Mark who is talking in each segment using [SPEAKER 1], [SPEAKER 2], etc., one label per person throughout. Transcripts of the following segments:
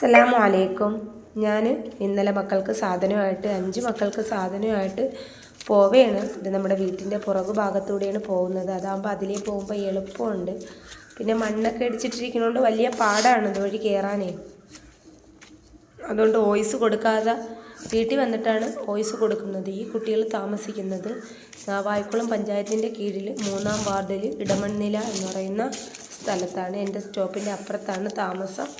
[SPEAKER 1] അസ്സലാമു അലൈക്കും. ഞാൻ ഇന്നലെ മക്കൾക്ക് സാധനമായിട്ട് 5 മക്കൾക്ക് സാധനമായിട്ട് പോവുകയാണ്. ഇത് നമ്മുടെ വീട്ടിൻ്റെ പുറകു ഭാഗത്തൂടെയാണ് പോകുന്നത്. അതാകുമ്പോൾ അതിലേ പോകുമ്പോൾ എളുപ്പമുണ്ട്. പിന്നെ മണ്ണൊക്കെ അടിച്ചിട്ടിരിക്കുന്നതുകൊണ്ട് വലിയ പാടാണ് ഇതുവഴി കയറാനേ. അതുകൊണ്ട് വോയിസ് കൊടുക്കാതെ വീട്ടിൽ വന്നിട്ടാണ് വോയിസ് കൊടുക്കുന്നത്. ഈ കുട്ടികൾ താമസിക്കുന്നത് നാവായിക്കുളം പഞ്ചായത്തിൻ്റെ കീഴിൽ 3-ാം വാർഡിൽ ഇടമണ്ണില എന്ന് പറയുന്ന സ്ഥലത്താണ്. എൻ്റെ സ്റ്റോപ്പിൻ്റെ അപ്പുറത്താണ് താമസം.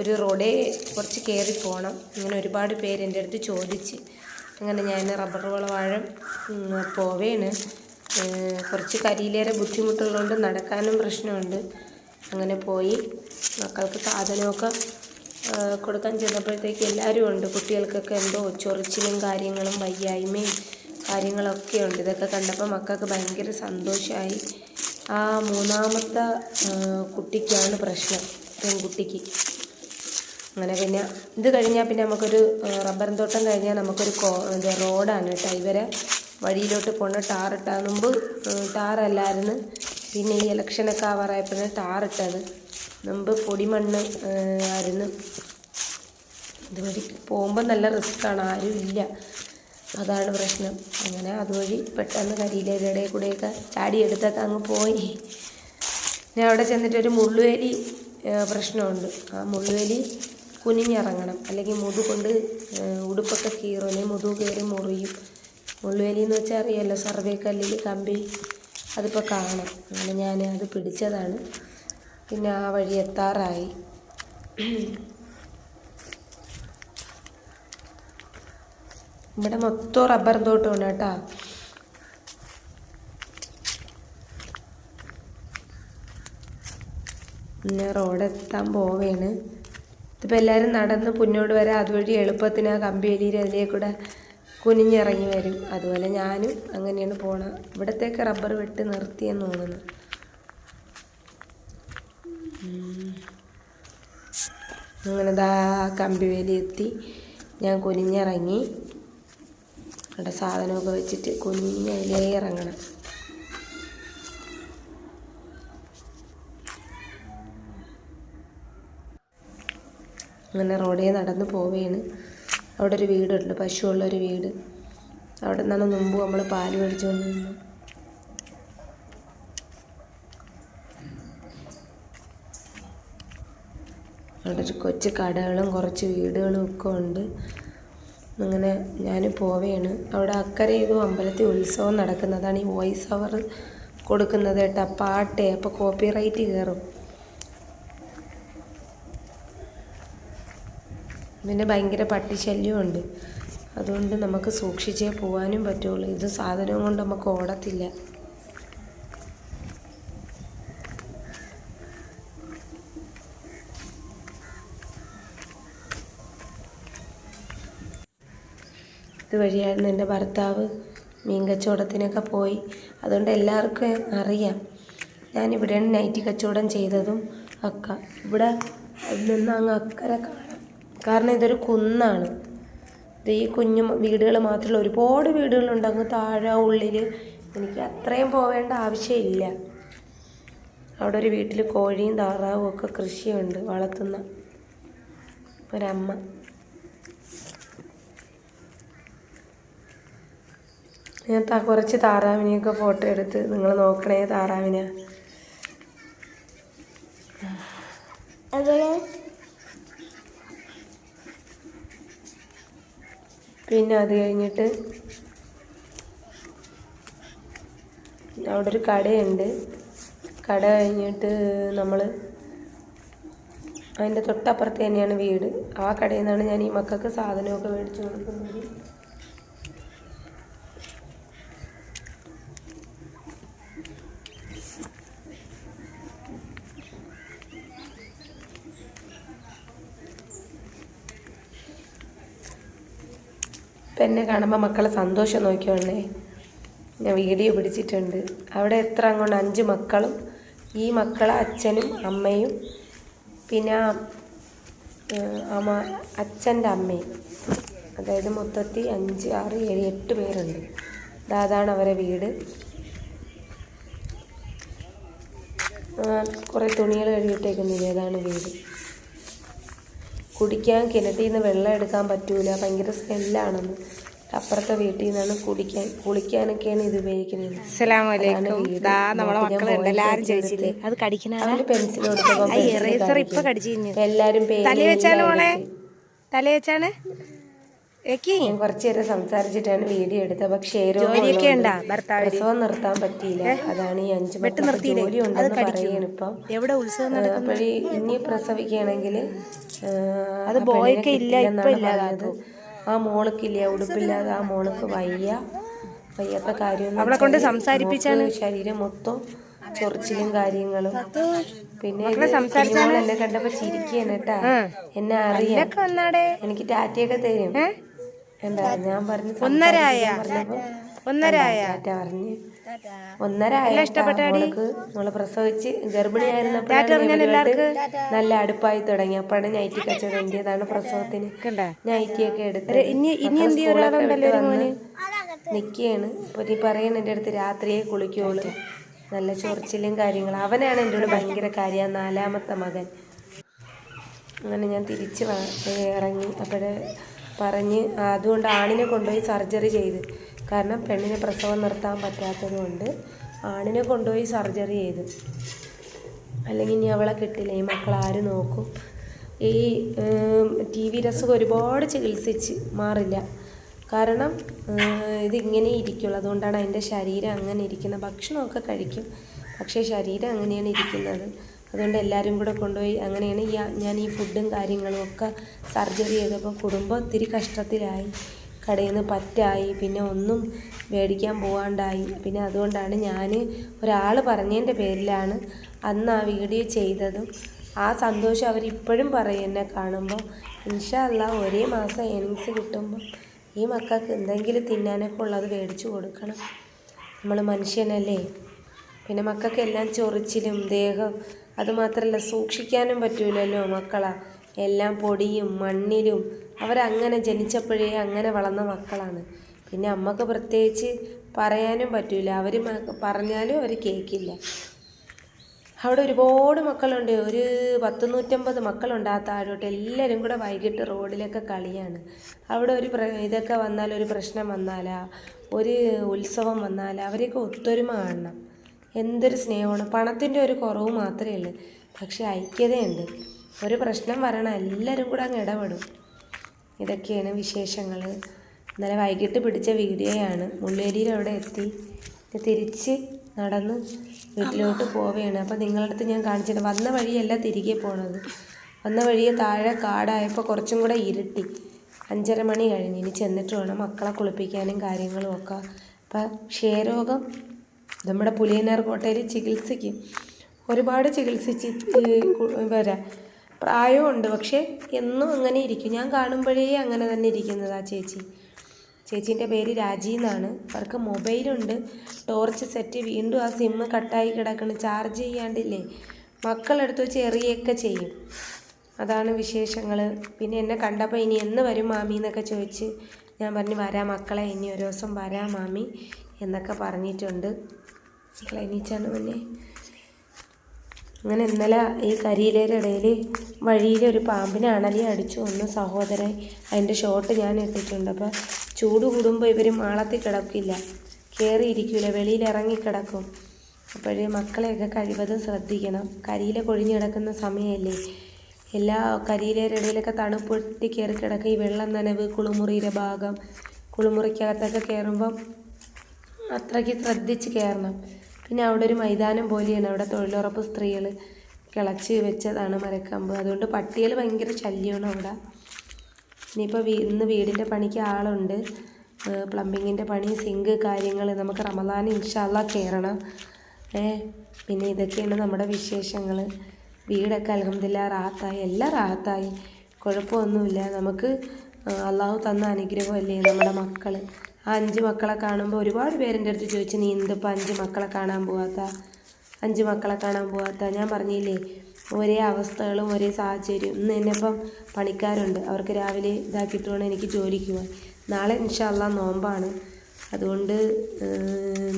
[SPEAKER 1] ഒരു റോഡേ കുറച്ച് കയറി പോകണം. ഇങ്ങനെ ഒരുപാട് പേര് എൻ്റെ അടുത്ത് ചോദിച്ച് അങ്ങനെ ഞാൻ റബ്ബർ വാഴ പോവേണ്. കുറച്ച് കരിയിലേറെ ബുദ്ധിമുട്ടുള്ളതുകൊണ്ട് നടക്കാനും പ്രശ്നമുണ്ട്. അങ്ങനെ പോയി മക്കൾക്ക് സാധനമൊക്കെ കൊടുക്കാൻ ചെന്നപ്പോഴത്തേക്ക് എല്ലാവരും ഉണ്ട്. കുട്ടികൾക്കൊക്കെ എന്തോ ചൊറിച്ചിലും കാര്യങ്ങളും വയ്യായ്മയും കാര്യങ്ങളൊക്കെ ഉണ്ട്. ഇതൊക്കെ കണ്ടപ്പോൾ മക്കൾക്ക് ഭയങ്കര സന്തോഷമായി. ആ 3-ാമത്തെ കുട്ടിക്കാണ് പ്രശ്നം, പെൺകുട്ടിക്ക്. അങ്ങനെ പിന്നെ ഇത് കഴിഞ്ഞാൽ പിന്നെ നമുക്കൊരു റബ്ബർ തോട്ടം കഴിഞ്ഞാൽ നമുക്കൊരു റോഡാണ് കേട്ടോ. ഇവരെ വഴിയിലോട്ട് പോകണ ടാറിട്ടാൽ മുമ്പ് ടാറല്ലായിരുന്നു. പിന്നെ ഈ ഇലക്ഷനൊക്കെ ആവാറായപ്പോഴാണ് ടാറിട്ടത്. മുമ്പ് പൊടിമണ്ണ് ആയിരുന്നു. ഇതുവഴി പോകുമ്പോൾ നല്ല റിസ്ക്കാണ്, ആരും ഇല്ല, അതാണ് പ്രശ്നം. അങ്ങനെ അതുവഴി പെട്ടെന്ന് കരിയിലയുടെ ഇടയിൽ കൂടെയൊക്കെ ചാടിയെടുത്തൊക്കെ അങ്ങ് പോയി. ഞാൻ അവിടെ ചെന്നിട്ടൊരു മുള്ളുവേലി പ്രശ്നമുണ്ട്. ആ മുള്ളുവേലി കുനിഞ്ഞിറങ്ങണം, അല്ലെങ്കിൽ കൊണ്ട് ഉടുപ്പൊക്കെ കീറും, അല്ലെങ്കിൽ മുതുക് കയറി മുറിയും. മുള്ളുവേലി എന്ന് വെച്ചാൽ അറിയാമല്ലോ, സർവേ കല്ലിൽ കമ്പി, അതിപ്പോൾ കാണാം. അങ്ങനെ ഞാൻ അത് പിടിച്ചതാണ്. പിന്നെ ആ വഴി എത്താറായി. ഇവിടെ മൊത്തം റബ്ബർ തോട്ടമാണ് കേട്ടോ. പിന്നെ റോഡെത്താൻ പോവുകയാണ്. ഇതിപ്പോൾ എല്ലാവരും നടന്ന് മുന്നോട്ട് വരാം. അതുവഴി എളുപ്പത്തിന് ആ കമ്പിവേലിയിൽ അതിലേ കൂടെ കുനിഞ്ഞിറങ്ങി വരും. അതുപോലെ ഞാനും അങ്ങനെയാണ് പോകണം. ഇവിടത്തേക്ക് റബ്ബർ വെട്ട് നിർത്തിയെന്ന് തോന്നുന്നു. അങ്ങനെ ദാ കമ്പിവേലി എത്തി. ഞാൻ കുനിഞ്ഞിറങ്ങി. അവിടെ സാധനമൊക്കെ വെച്ചിട്ട് കുനിഞ്ഞതിലേ ഇറങ്ങണം. അങ്ങനെ റോഡേ നടന്ന് പോവുകയാണ്. അവിടെ ഒരു വീടുണ്ട്, പശുവുള്ളൊരു വീട്. അവിടെ നിന്നാണ് മുമ്പ് നമ്മൾ പാല് മേടിച്ചുകൊണ്ട് നിന്ന്. അവിടെ ഒരു കൊച്ചു കടകളും കുറച്ച് വീടുകളും ഒക്കെ ഉണ്ട്. അങ്ങനെ ഞാൻ പോവുകയാണ്. അവിടെ അക്കരെ ഏതോ അമ്പലത്തിൽ ഉത്സവം നടക്കുന്നതാണ് ഈ വോയിസ് ഓവർ കൊടുക്കുന്നത് കേട്ടോ. പാട്ടേ, അപ്പോൾ കോപ്പിറൈറ്റ് കയറും. പിന്നെ ഭയങ്കര പട്ടിശല്യമുണ്ട്. അതുകൊണ്ട് നമുക്ക് സൂക്ഷിച്ചേ പോകാനും പറ്റുള്ളൂ. ഇത് സാധനവും കൊണ്ട് നമുക്ക് ഓടത്തില്ല. ഇതുവഴിയായിരുന്നു എൻ്റെ ഭർത്താവ് മീൻ കച്ചവടത്തിനൊക്കെ പോയി. അതുകൊണ്ട് എല്ലാവർക്കും അറിയാം ഞാനിവിടെയാണ് നൈറ്റി കച്ചവടം ചെയ്തതും ഒക്കെ. ഇവിടെ നിന്ന് അങ്ങ് അക്കരെ കാണാം. കാരണം ഇതൊരു കുന്നാണ്. ഇത് ഈ കുഞ്ഞു വീടുകൾ മാത്രമല്ല, ഒരുപാട് വീടുകളുണ്ട് അങ്ങ് താഴെ ഉള്ളിൽ. എനിക്ക് അത്രയും പോവേണ്ട ആവശ്യമില്ല. അവിടെ ഒരു വീട്ടിൽ കോഴിയും താറാവും ഒക്കെ കൃഷിയുണ്ട്, വളർത്തുന്ന ഒരമ്മ. ഞാൻ കുറച്ച് താറാവിനെയൊക്കെ ഫോട്ടോ എടുത്ത് നിങ്ങൾ നോക്കണേ. താറാവിനെ പിന്നെ അത് കഴിഞ്ഞിട്ട് അവിടെ ഒരു കടയുണ്ട്. കട കഴിഞ്ഞിട്ട് നമ്മൾ അതിൻ്റെ തൊട്ടപ്പുറത്ത് തന്നെയാണ് വീട്. ആ കടയിൽ നിന്നാണ് ഞാൻ ഈ മക്കൾക്ക് സാധനമൊക്കെ മേടിച്ചു കൊടുക്കുന്നത്. ഇപ്പം എന്നെ കാണുമ്പോൾ മക്കളെ സന്തോഷം നോക്കിയോണ്ടേ ഞാൻ വീഡിയോ പിടിച്ചിട്ടുണ്ട്. അവിടെ എത്ര അങ്ങോട്ട് 5 മക്കളും ഈ മക്കളെ അച്ഛനും അമ്മയും പിന്നെ അച്ഛൻ്റെ അമ്മയും, അതായത് മൊത്തത്തിൽ 5, 6, 7, 8 പേരുണ്ട്. അതാണ് അവരെ വീട്. കുറേ തുണികൾ കഴുകിയിട്ടേക്കുന്നില്ലേ, അതാണ് വീട്. കുടിക്കാൻ കിണറ്റിൽ നിന്ന് വെള്ളം എടുക്കാൻ പറ്റൂല, ഭയങ്കര സ്മെല്ലാണെന്ന്. അപ്പുറത്തെ വീട്ടിൽ നിന്നാണ് കുളിക്കാനൊക്കെയാണ് ഇത് ഉപയോഗിക്കുന്നത്. പെൻസിൽ കൊടുത്തപ്പോൾ എല്ലാരും ഞാൻ കുറച്ചു നേരം സംസാരിച്ചിട്ടാണ് വീഡിയോ എടുത്തത്. പക്ഷേ പ്രസവം നിർത്താൻ പറ്റിയില്ല. അതാണ് ഈ 5 മക്കൾ ജോലി ഉണ്ടെന്ന് പറയണം ഇപ്പം. അപ്പോഴേ ഇനി പ്രസവിക്കുകയാണെങ്കിൽ അത് ബോയ്ക്കില്ലെന്നാണ് പറഞ്ഞത്. ആ മോൾക്കില്ല, ഉടുപ്പില്ലാതെ ആ മോൾക്ക് വയ്യാത്ത കാര്യം ശരീരം മൊത്തം ചൊറിച്ചിലും കാര്യങ്ങളും. പിന്നെ എന്നെ കണ്ടപ്പോ ചിരിക്കുകയാണ് കേട്ടാ. എന്നെ അറിയാം, എനിക്ക് ടാറ്റയൊക്കെ തരും. എന്താ ഞാൻ പറഞ്ഞു നമ്മള് പ്രസവിച്ച് ഗർഭിണിയായിരുന്നപ്പോഴാണ് നല്ല അടുപ്പായി തുടങ്ങി. അപ്പോഴാണ് നൈറ്റി കച്ചവടം. എന്റേതാണ് പ്രസവത്തിന് നൈറ്റിയൊക്കെ എടുത്ത് നിക്കുകയാണ്. അപ്പൊ നീ പറയണ എൻ്റെ അടുത്ത് രാത്രിയെ കുളിക്കോള്, നല്ല ചൊറിച്ചിലും കാര്യങ്ങളും. അവനാണ് എൻ്റെ കൂടെ ഭയങ്കര കാര്യം, 4ാമത്തെ മകൻ. അങ്ങനെ ഞാൻ തിരിച്ച് ഇറങ്ങി. അപ്പോഴേ പറഞ്ഞ് അതുകൊണ്ട് ആണിനെ കൊണ്ടുപോയി സർജറി ചെയ്ത്. കാരണം പെണ്ണിനെ പ്രസവം നിർത്താൻ പറ്റാത്തത് കൊണ്ട് ആണിനെ കൊണ്ടുപോയി സർജറി ചെയ്ത്. അല്ലെങ്കിൽ ഇനി അവളെ കിട്ടില്ല, ഈ മക്കൾ ആര് നോക്കും? ഈ TV രസം ഒരുപാട് ചികിത്സിച്ച് മാറില്ല. കാരണം ഇതിങ്ങനെ ഇരിക്കുള്ളൂ. അതുകൊണ്ടാണ് അതിൻ്റെ ശരീരം അങ്ങനെ ഇരിക്കുന്നത്. ഭക്ഷണമൊക്കെ കഴിക്കും, പക്ഷേ ശരീരം അങ്ങനെയാണ് ഇരിക്കുന്നത്. അതുകൊണ്ട് എല്ലാവരും കൂടെ കൊണ്ടുപോയി അങ്ങനെയാണ് ഞാൻ ഈ ഫുഡും കാര്യങ്ങളും ഒക്കെ സർജറി ചെയ്തപ്പോൾ കുടുംബം ഒത്തിരി കഷ്ടത്തിലായി. കടയിൽ നിന്ന് പറ്റായി, പിന്നെ ഒന്നും മേടിക്കാൻ പോകാണ്ടായി. പിന്നെ അതുകൊണ്ടാണ് ഞാൻ ഒരാൾ പറഞ്ഞതിൻ്റെ പേരിലാണ് അന്ന് ആ വീഡിയോ ചെയ്തതും. ആ സന്തോഷം അവരിപ്പോഴും പറയും എന്നെ കാണുമ്പോൾ. ഇൻഷാ അല്ലാഹ് ഒരേ മാസം ഏണിങ്സ് കിട്ടുമ്പോൾ ഈ മക്കൾക്ക് എന്തെങ്കിലും തിന്നാനൊക്കെ ഉള്ളത് മേടിച്ചു കൊടുക്കണം. നമ്മൾ മനുഷ്യനല്ലേ. പിന്നെ മക്കൾക്കെല്ലാം ചൊറിച്ചിലും ദേഹം, അതുമാത്രമല്ല സൂക്ഷിക്കാനും പറ്റൂലല്ലോ മക്കളെ. എല്ലാം പൊടിയും മണ്ണിലും അവരങ്ങനെ ജനിച്ചപ്പോഴേ അങ്ങനെ വളർന്ന മക്കളാണ്. പിന്നെ അമ്മക്ക് പ്രത്യേകിച്ച് പറയാനും പറ്റൂല. അവർ പറഞ്ഞാലും അവർ കേൾക്കില്ല. അവിടെ ഒരുപാട് മക്കളുണ്ട്, ഒരു 100-150 മക്കളുണ്ട് ആ താഴോട്ട്. എല്ലാവരും കൂടെ വൈകിട്ട് റോഡിലൊക്കെ കളിയാണ്. അവിടെ ഒരു ഇതൊക്കെ വന്നാൽ, ഒരു പ്രശ്നം വന്നാലാ, ഒരു ഉത്സവം വന്നാൽ അവരെയൊക്കെ ഒത്തൊരുമ കാണണം. എന്തൊരു സ്നേഹമാണ്. പണത്തിൻ്റെ ഒരു കുറവ് മാത്രമേ ഉള്ളൂ, പക്ഷെ ഐക്യതയുണ്ട്. ഒരു പ്രശ്നം വരണം, എല്ലാവരും കൂടെ അങ്ങ് ഇടപെടും. ഇതൊക്കെയാണ് വിശേഷങ്ങൾ. ഇന്നലെ വൈകിട്ട് പിടിച്ച വീഡിയോയാണ്. മുള്ളേരിയിൽ അവിടെ എത്തി തിരിച്ച് നടന്ന് വീട്ടിലോട്ട് പോവുകയാണ്. അപ്പോൾ നിങ്ങളുടെ അടുത്ത് ഞാൻ കാണിച്ചിട്ട് വന്ന വഴിയല്ല തിരികെ പോണത്. വന്ന വഴിയെ താഴെ കാടായപ്പോൾ കുറച്ചും കൂടെ ഇരുട്ടി. 5:30 മണി കഴിഞ്ഞ്. ഇനി ചെന്നിട്ട് വേണം മക്കളെ കുളിപ്പിക്കാനും കാര്യങ്ങളും ഒക്കെ. അപ്പം ക്ഷയരോഗം നമ്മുടെ പുലിയനാർ കോട്ടയിൽ ചികിത്സിക്കും. ഒരുപാട് ചികിത്സിച്ച് വരാം. പ്രായമുണ്ട്, പക്ഷേ എന്നും അങ്ങനെ ഇരിക്കും. ഞാൻ കാണുമ്പോഴേ അങ്ങനെ തന്നെ ഇരിക്കുന്നത് ആ ചേച്ചീൻ്റെ പേര് രാജി എന്നാണ്. അവർക്ക് മൊബൈലുണ്ട്, ടോർച്ച് സെറ്റ്. വീണ്ടും ആ സിമ്മ് കട്ടായി കിടക്കണം, ചാർജ് ചെയ്യാണ്ടില്ലേ. മക്കളെടുത്ത് വെച്ച് എറിയൊക്കെ ചെയ്യും. അതാണ് വിശേഷങ്ങൾ. പിന്നെ എന്നെ കണ്ടപ്പോൾ ഇനി എന്ന് വരും മാമി എന്നൊക്കെ ചോദിച്ച് ഞാൻ പറഞ്ഞു വരാം മക്കളെ, ഇനി ഒരു ദിവസം വരാം മാമി എന്നൊക്കെ പറഞ്ഞിട്ടുണ്ട്. മക്കളെ എണീച്ചാണ് മുന്നേ. അങ്ങനെ ഇന്നലെ ഈ കരിയിലേരുടെ ഇടയിൽ വഴിയിലൊരു പാമ്പിനെ അണലി അടിച്ചു കൊന്നു സഹോദരൻ. അതിൻ്റെ ഷോട്ട് ഞാൻ ഇട്ടിട്ടുണ്ട്. അപ്പോൾ ചൂട് കൂടുമ്പോൾ ഇവർ മാളത്തിൽ കിടക്കില്ല, കയറിയിരിക്കില്ല, വെളിയിൽ ഇറങ്ങിക്കിടക്കും. അപ്പോഴേ മക്കളെയൊക്കെ കഴിവതും ശ്രദ്ധിക്കണം. കരിയില കൊഴിഞ്ഞ് കിടക്കുന്ന സമയമല്ലേ, എല്ലാ കരിയിലേരുടെ ഇടയിലൊക്കെ തണുപ്പൊട്ടി കയറി കിടക്കുക. ഈ വെള്ളം നനവ്, കുളിമുറിയുടെ ഭാഗം, കുളിമുറിക്കകത്തൊക്കെ കയറുമ്പം അത്രയ്ക്ക് ശ്രദ്ധിച്ച് കയറണം. പിന്നെ അവിടെ ഒരു മൈതാനം പോലെയാണ്, അവിടെ തൊഴിലുറപ്പ് സ്ത്രീകൾ കിളച്ച് വെച്ചതാണ് മരക്കമ്പ്. അതുകൊണ്ട് പട്ടികൾ ഭയങ്കര ശല്യമാണ് അവിടെ. ഇനിയിപ്പോൾ ഇന്ന് വീടിൻ്റെ പണിക്ക് ആളുണ്ട്, പ്ലംബിങ്ങിൻ്റെ പണി, സിങ്ക് കാര്യങ്ങൾ. നമുക്ക് റമദാൻ ഇൻഷാ അല്ലാഹ് കയറണം. പിന്നെ ഇതൊക്കെയാണ് നമ്മുടെ വിശേഷങ്ങൾ. വീടൊക്കെ അൽഹംദുലില്ലാഹ് റാഹത്തായി, എല്ലാം റാഹത്തായി, കുഴപ്പമൊന്നുമില്ല. നമുക്ക് അള്ളാഹു തന്ന അനുഗ്രഹമല്ലേ നമ്മുടെ മക്കൾ. ആ 5 മക്കളെ കാണുമ്പോൾ ഒരുപാട് പേരെൻ്റെ അടുത്ത് ചോദിച്ചു നീ എന്തിപ്പോൾ 5 മക്കളെ കാണാൻ പോകാത്ത. ഞാൻ പറഞ്ഞില്ലേ, ഒരേ അവസ്ഥകളും ഒരേ സാഹചര്യം. ഇന്ന് തന്നെ ഇപ്പം പണിക്കാരുണ്ട്, അവർക്ക് രാവിലെ ഇതാക്കിയിട്ട് വേണം എനിക്ക് ജോലിക്ക് പോകാൻ. നാളെ ഇൻഷാ അല്ലാഹ് നോമ്പാണ്, അതുകൊണ്ട്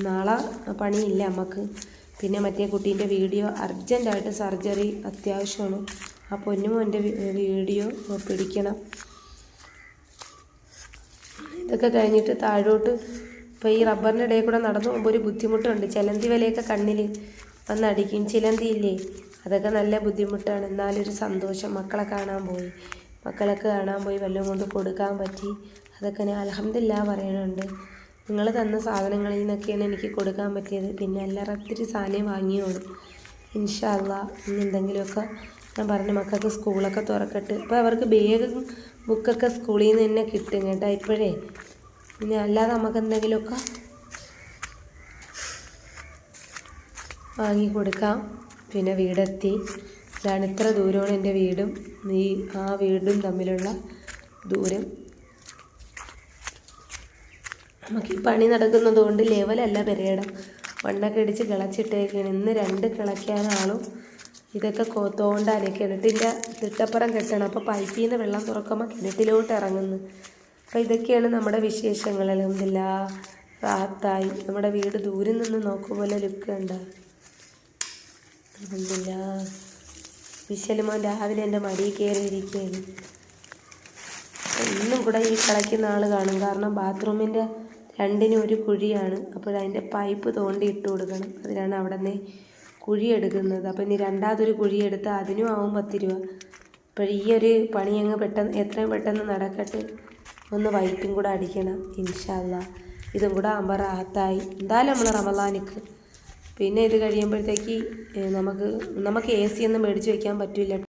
[SPEAKER 1] നാളെ പണിയില്ല നമുക്ക്. പിന്നെ മറ്റേ കുട്ടീൻ്റെ വീഡിയോ, അർജൻറ്റായിട്ട് സർജറി അത്യാവശ്യമാണ്, ആ പൊന്നുമോൻ്റെ വീഡിയോ പിടിക്കണം. ഇതൊക്കെ കഴിഞ്ഞിട്ട് താഴോട്ട് ഇപ്പോൾ ഈ റബ്ബറിൻ്റെ ഇടയിൽ കൂടെ നടന്നു പോകുമ്പോൾ ഒരു ബുദ്ധിമുട്ടുണ്ട്. ചിലന്തി വലയൊക്കെ കണ്ണിൽ വന്നടിക്കും. ചിലന്തിയില്ലേ, അതൊക്കെ നല്ല ബുദ്ധിമുട്ടാണ്. എന്നാലൊരു സന്തോഷം. മക്കളൊക്കെ കാണാൻ പോയി വല്ലതും കൊണ്ട് കൊടുക്കാൻ പറ്റി. അതൊക്കെ ഞാൻ അൽഹംദുലില്ലാ പറയണുണ്ട്. നിങ്ങൾ തന്ന സാധനങ്ങളിൽ നിന്നൊക്കെയാണ് എനിക്ക് കൊടുക്കാൻ പറ്റിയത്. പിന്നെ എല്ലാവരും ഒത്തിരി സാധനം വാങ്ങിയോളൂ ഇൻഷാ അള്ളാ. ഇനി എന്തെങ്കിലുമൊക്കെ ഞാൻ പറഞ്ഞു, മക്കൾക്ക് സ്കൂളൊക്കെ തുറക്കട്ടെ. അപ്പോൾ അവർക്ക് ബാഗും ബുക്കൊക്കെ സ്കൂളിൽ നിന്ന് തന്നെ കിട്ടും കേട്ടോ ഇപ്പോഴേ. പിന്നെ അല്ലാതെ നമുക്ക് എന്തെങ്കിലുമൊക്കെ വാങ്ങിക്കൊടുക്കാം. പിന്നെ വീടെത്തി. ഇതാണ്, ഇത്ര ദൂരമാണ് എൻ്റെ വീടും ആ വീടും തമ്മിലുള്ള ദൂരം. നമുക്ക് ഈ പണി നടക്കുന്നത് കൊണ്ട് ലെവലല്ല പെരയിടം, മണ്ണൊക്കെ ഇടിച്ച് കിളച്ചിട്ടേക്കാണ്. ഇന്ന് 2 കിളയ്ക്കാനാളും ഇതൊക്കെ തോണ്ടാനേ. കിണറ്റിൻ്റെ തിട്ടപ്പുറം കെട്ടണം. അപ്പോൾ പൈപ്പിൽ നിന്ന് വെള്ളം തുറക്കുമ്പോൾ കിണറ്റിലോട്ട് ഇറങ്ങുന്നു. അപ്പോൾ ഇതൊക്കെയാണ് നമ്മുടെ വിശേഷങ്ങൾ. അൽഹംദുലില്ലാ റാഹത്തായി. നമ്മുടെ വീട് ദൂരം നിന്ന് നോക്കുമ്പോൾ ലുക്ക് ഉണ്ട്. അൽഹംദുലില്ലാ. വിശലുമോൻ രാവിലെ എൻ്റെ മടിയിൽ കയറിയിരിക്കുകയാണ്. ഇന്നും കൂടെ ഈ കളിക്കുന്ന ആൾ കാണും. കാരണം ബാത്റൂമിൻ്റെ 2നും ഒരു കുഴിയാണ്. അപ്പോഴതിൻ്റെ പൈപ്പ് തോണ്ടി ഇട്ട് കൊടുക്കണം. അതിനാണ് അവിടെ നിന്ന് കുഴിയെടുക്കുന്നത്. അപ്പോൾ ഇനി രണ്ടാമതൊരു കുഴിയെടുത്ത് അതിനും ആവും 10 രൂപ. അപ്പോൾ ഈ ഒരു പണി അങ്ങ് എത്രയും പെട്ടെന്ന് നടക്കട്ടെ. ഒന്ന് വൈറ്റും കൂടെ അടിക്കണം ഇൻഷാ അള്ളാ. ഇതും കൂടെ ആകുമ്പോൾ റാഹത്തായി. എന്തായാലും നമ്മൾ റമളാനിക്ക് പിന്നെ ഇത് കഴിയുമ്പോഴത്തേക്ക് നമുക്ക് AC ഒന്നും മേടിച്ച് വയ്ക്കാൻ പറ്റില്ല.